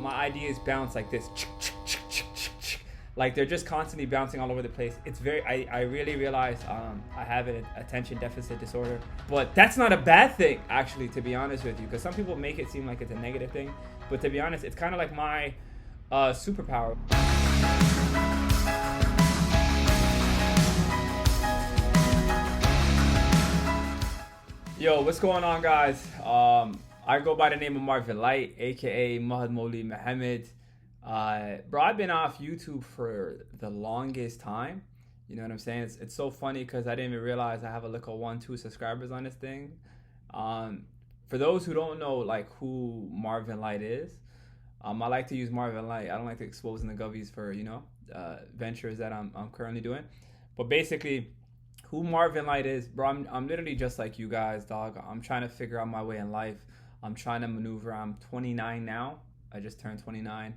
my ideas bounce like this. Like they're just constantly bouncing all over the place. It's very, I really realize I have an attention deficit disorder, but that's not a bad thing actually, to be honest with you, because some people make it seem like it's a negative thing, but to be honest, it's kind of like my superpower. Yo, what's going on, guys? I go by the name of Marvin Light, aka Mahad Moli Muhammad. Bro, I've been off YouTube for the longest time. You know what I'm saying? It's so funny because I didn't even realize I have a little 1-2 subscribers on this thing. For those who don't know, like, who Marvin Light is, I like to use Marvin Light. I don't like to expose the govies for, ventures that I'm currently doing. But basically, who Marvin Light is, bro, I'm literally just like you guys, dog. I'm trying to figure out my way in life. I'm trying to maneuver. I'm 29 now. I just turned 29.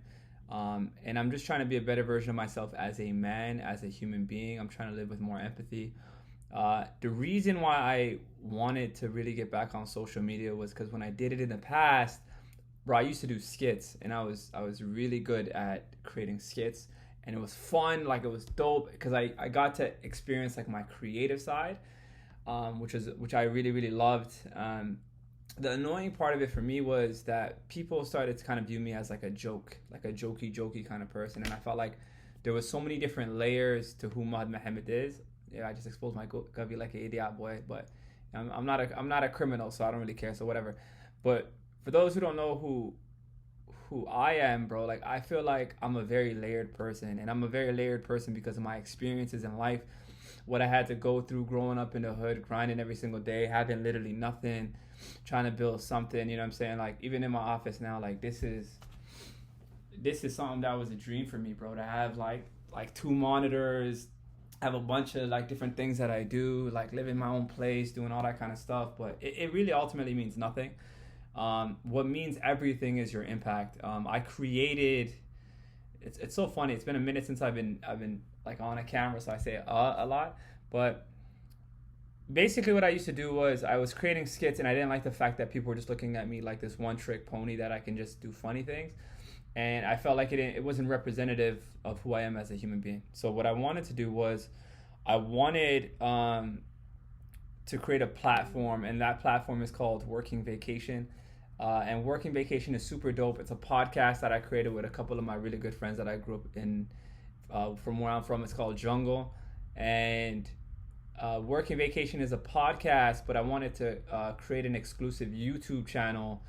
And I'm just trying to be a better version of myself as a man, as a human being. I'm trying to live with more empathy. The reason why I wanted to really get back on social media was because when I did it in the past, bro, I used to do skits, and I was really good at creating skits, and it was fun. Like, it was dope because I got to experience like my creative side, which I really, really loved. The annoying part of it for me was that people started to kind of view me as like a joke, like a jokey kind of person. And I felt like there was so many different layers to who Mahad Muhammad is. Yeah, I just exposed my Gavi like an idiot boy, but I'm not a criminal, so I don't really care. So whatever. But for those who don't know who I am, bro, like, I feel like I'm a very layered person, and I'm a very layered person because of my experiences in life, what I had to go through growing up in the hood, grinding every single day, having literally nothing, trying to build something. You know what I'm saying? Like, even in my office now, like, this is something that was a dream for me, bro, to have like 2 monitors, have a bunch of like different things that I do, like live in my own place, doing all that kind of stuff. But it really ultimately means nothing. What means everything is your impact. I created, it's so funny. It's been a minute since I've been like on a camera, so I say a lot. But basically what I used to do was I was creating skits, and I didn't like the fact that people were just looking at me like this one-trick pony that I can just do funny things. And I felt like it wasn't representative of who I am as a human being. So what I wanted to do was I wanted to create a platform, and that platform is called Working Vacation. And Working Vacation is super dope. It's a podcast that I created with a couple of my really good friends that I grew up in, from where I'm from. It's called Jungle. And Working Vacation is a podcast, but I wanted to create an exclusive YouTube channel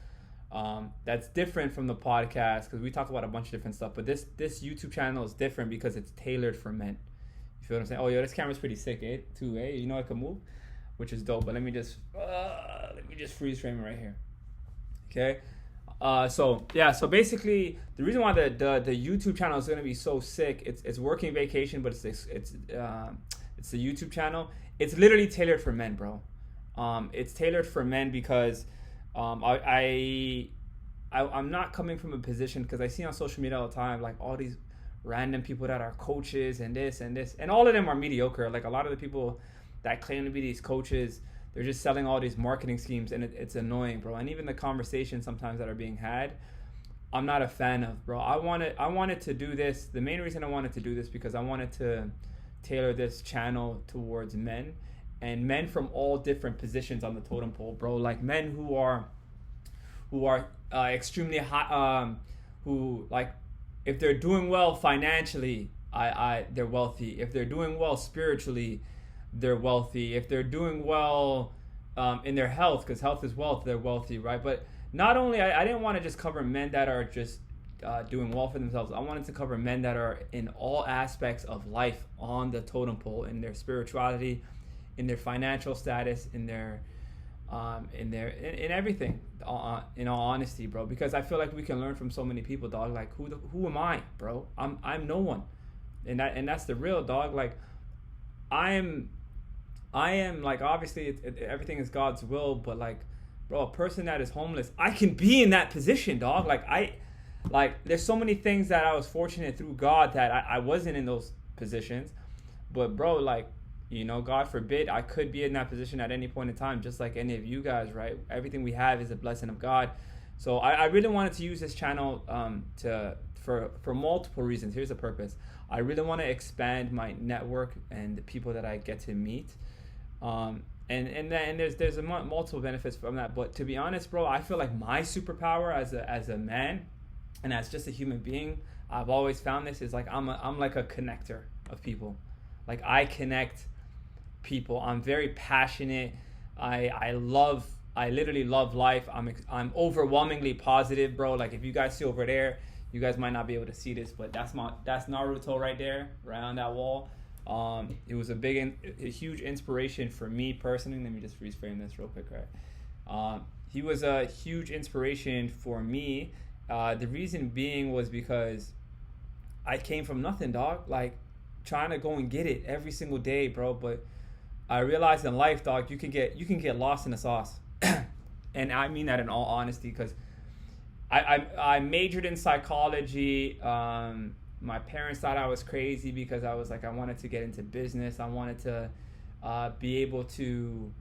that's different from the podcast, because we talk about a bunch of different stuff. But this YouTube channel is different because it's tailored for men. You feel what I'm saying? Oh, yo, this camera's pretty sick, eh? Too, eh? You know, it can move, which is dope. But let me just freeze frame it right here. Okay. So basically the reason why the YouTube channel is gonna be so sick, it's Working Vacation, but it's the YouTube channel. It's literally tailored for men, bro. It's tailored for men because I'm not coming from a position, because I see on social media all the time like all these random people that are coaches and this, and all of them are mediocre. Like, a lot of the people that claim to be these coaches, they're just selling all these marketing schemes, and it's annoying, bro. And even the conversations sometimes that are being had, I'm not a fan of, bro. I wanted to do this. The main reason I wanted to do this because I wanted to tailor this channel towards men, and men from all different positions on the totem pole, bro. Like, men who are extremely high, who, like, if they're doing well financially, they're wealthy. If they're doing well spiritually, they're wealthy. If they're doing well in their health, because health is wealth, they're wealthy, right? But not only, I didn't want to just cover men that are just doing well for themselves. I wanted to cover men that are in all aspects of life on the totem pole, in their spirituality, in their financial status, in everything, in all honesty, bro. Because I feel like we can learn from so many people, dog. Like, who am I, bro? I'm no one, and that's the real, dog. Like, I am like, obviously everything is God's will, but like, bro, a person that is homeless, I can be in that position, dog. Like, there's so many things that I was fortunate through God that I wasn't in those positions, but bro, like, God forbid, I could be in that position at any point in time, just like any of you guys, right? Everything we have is a blessing of God. So I really wanted to use this channel for multiple reasons. Here's the purpose. I really want to expand my network and the people that I get to meet. And there's multiple benefits from that. But to be honest, bro, I feel like my superpower as a man and as just a human being, I've always found this, is like I'm like a connector of people. Like I connect people. I'm very passionate. I literally love life. I'm overwhelmingly positive, bro. Like if you guys see over there, you guys might not be able to see this, but that's Naruto right there, right on that wall. It was a huge inspiration for me personally. Let me just freeze frame this real quick, right? He was a huge inspiration for me. The reason being was because I came from nothing, dog. Like trying to go and get it every single day, bro. But I realized in life, dog, you can get lost in the sauce. And I mean that in all honesty, because I majored in psychology. My parents thought I was crazy because I was like, I wanted to get into business. I wanted to be able to,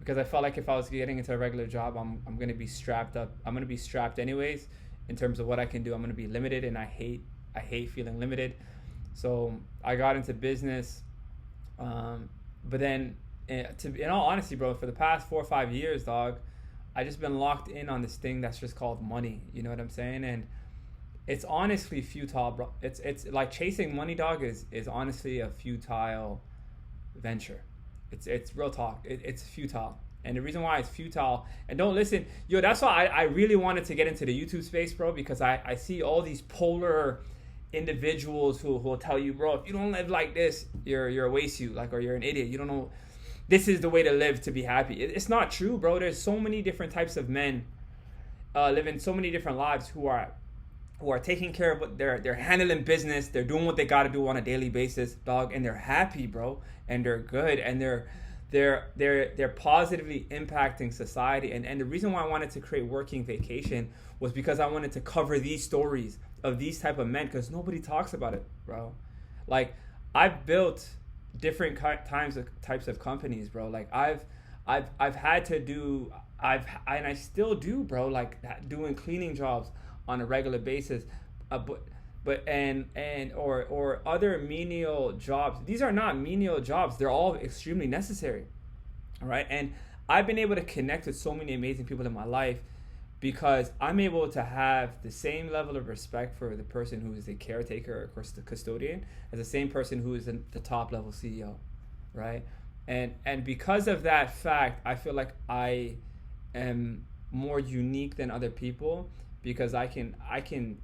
because I felt like if I was getting into a regular job, I'm going to be strapped up. I'm going to be strapped anyways in terms of what I can do. I'm going to be limited, and I hate feeling limited. So I got into business. But then, in all honesty, bro, for the past 4 or 5 years, dog, I just been locked in on this thing that's just called money. You know what I'm saying? And it's honestly futile, bro. It's like chasing money, dog, is honestly a futile venture. It's real talk. It's futile. And the reason why it's futile, and don't listen, yo, that's why I really wanted to get into the YouTube space, bro, because I see all these polar individuals who will tell you, bro, if you don't live like this, you're a waste, or you're an idiot. You don't know. This is the way to live to be happy. It's not true, bro. There's so many different types of men living so many different lives who are taking care of what they're handling business. They're doing what they got to do on a daily basis, dog, and they're happy, bro, and they're good, and they're positively impacting society. And the reason why I wanted to create Working Vacation was because I wanted to cover these stories of these type of men, because nobody talks about it, bro. Like I've built different types of companies, bro. Like I've had to do, and I still do, bro, like doing cleaning jobs on a regular basis, but or other menial jobs. These are not menial jobs. They're all extremely necessary. All right. And I've been able to connect with so many amazing people in my life because I'm able to have the same level of respect for the person who is the caretaker or, of course, the custodian as the same person who is the top level CEO, right? And because of that fact, I feel like I am more unique than other people because I can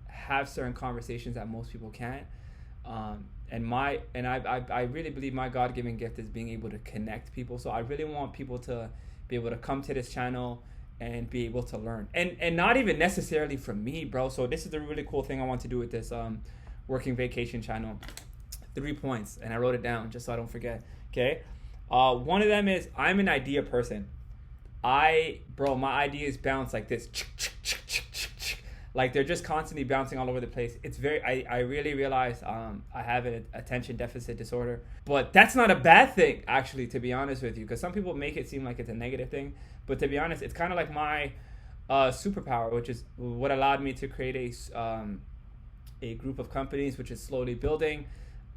have certain conversations that most people can't. And I really believe my God-given gift is being able to connect people. So I really want people to be able to come to this channel and be able to learn, and not even necessarily from me, bro. So this is the really cool thing I want to do with this Working Vacation channel. 3 points, and I wrote it down just so I don't forget. Okay, one of them is I'm an idea person. My ideas bounce like this, like they're just constantly bouncing all over the place. It's very, I really realize I have an attention deficit disorder, but that's not a bad thing, actually, to be honest with you, because some people make it seem like it's a negative thing, but to be honest, it's kind of like my superpower, which is what allowed me to create a group of companies, which is slowly building,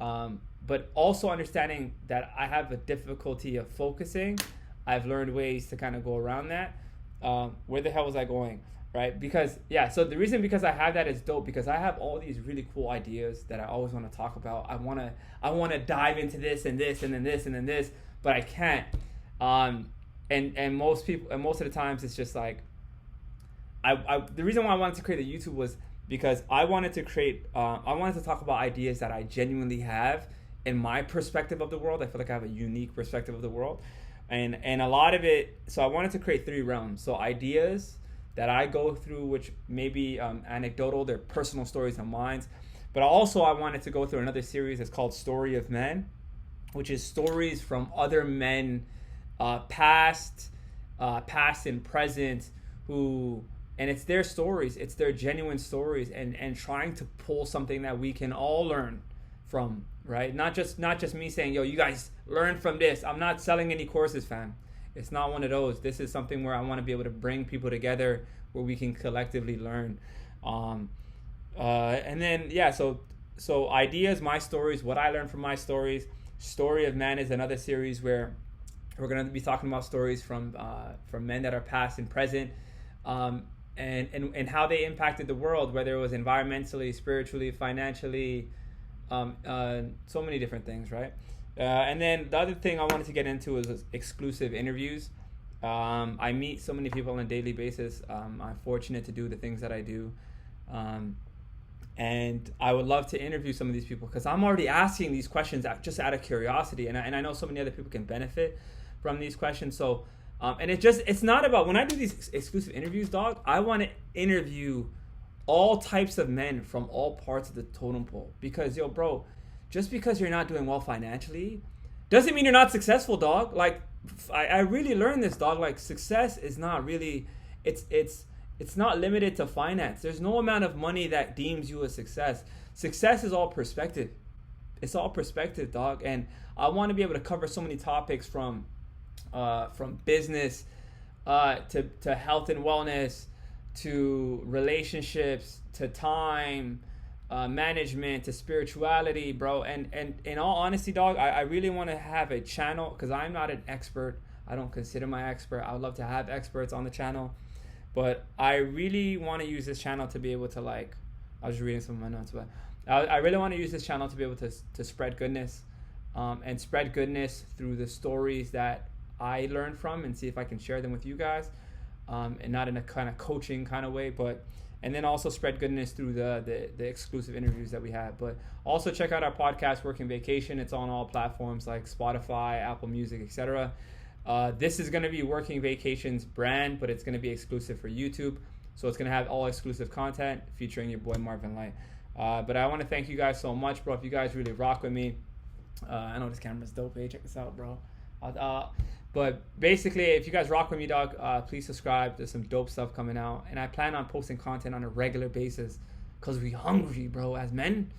but also understanding that I have a difficulty of focusing. I've learned ways to kind of go around that. Where the hell was I going? Right? So the reason because I have that is dope, because I have all these really cool ideas that I always want to talk about. I want to dive into this and this and then this and then this, but I can't. And most people, and most of the times it's just like, the reason why I wanted to create a YouTube was because I wanted to talk about ideas that I genuinely have in my perspective of the world. I feel like I have a unique perspective of the world. And a lot of it, so I wanted to create 3 realms. So ideas that I go through, which may be anecdotal, they're personal stories of mine. But also I wanted to go through another series that's called Story of Men, which is stories from other men, past and present, and it's their stories, it's their genuine stories, and trying to pull something that we can all learn from, right? Not just me saying, yo, you guys learn from this. I'm not selling any courses, fam. It's not one of those. This is something where I want to be able to bring people together where we can collectively learn. And then, yeah, so ideas, my stories, what I learned from my stories. Story of Man is another series where we're going to be talking about stories from men that are past and present, and how they impacted the world, whether it was environmentally, spiritually, financially, so many different things, right? And then the other thing I wanted to get into is exclusive interviews. I meet so many people on a daily basis. I'm fortunate to do the things that I do. And I would love to interview some of these people because I'm already asking these questions just out of curiosity. And I know so many other people can benefit from these questions. So, and it's not about, when I do these exclusive interviews, dog, I want to interview all types of men from all parts of the totem pole. Because, yo, bro, just because you're not doing well financially doesn't mean you're not successful, dog. Like, I really learned this, dog. Like, success is not really, it's not limited to finance. There's no amount of money that deems you a success. Success is all perspective. It's all perspective, dog. And I want to be able to cover so many topics from business to health and wellness, to relationships, to time, management, to spirituality, bro. And in all honesty, dog, I really want to have a channel, because I'm not an expert. I don't consider my expert. I would love to have experts on the channel. But I really want to use this channel to be able to, like, I was just reading some of my notes, but I really want to use this channel to be able to spread goodness, and spread goodness through the stories that I learned from, and see if I can share them with you guys, and not in a kind of coaching kind of way, and then also spread goodness through the exclusive interviews that we have. But also check out our podcast, Working Vacation. It's on all platforms like Spotify, Apple Music, etc. This is going to be Working Vacation's brand, but it's going to be exclusive for YouTube. So it's going to have all exclusive content featuring your boy Marvin Light. But I want to thank you guys so much, bro. If you guys really rock with me, I know this camera's dope, hey? Check this out, bro. But basically, if you guys rock with me, dog, please subscribe. There's some dope stuff coming out. And I plan on posting content on a regular basis because we hungry, bro. As men,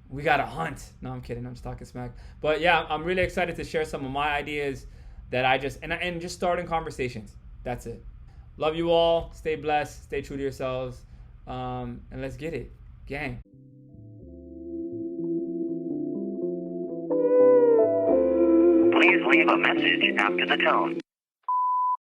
we got to hunt. No, I'm kidding. I'm just talking smack. But yeah, I'm really excited to share some of my ideas that I just, and just starting conversations. That's it. Love you all. Stay blessed. Stay true to yourselves. And let's get it. Gang. Please leave a message after the tone.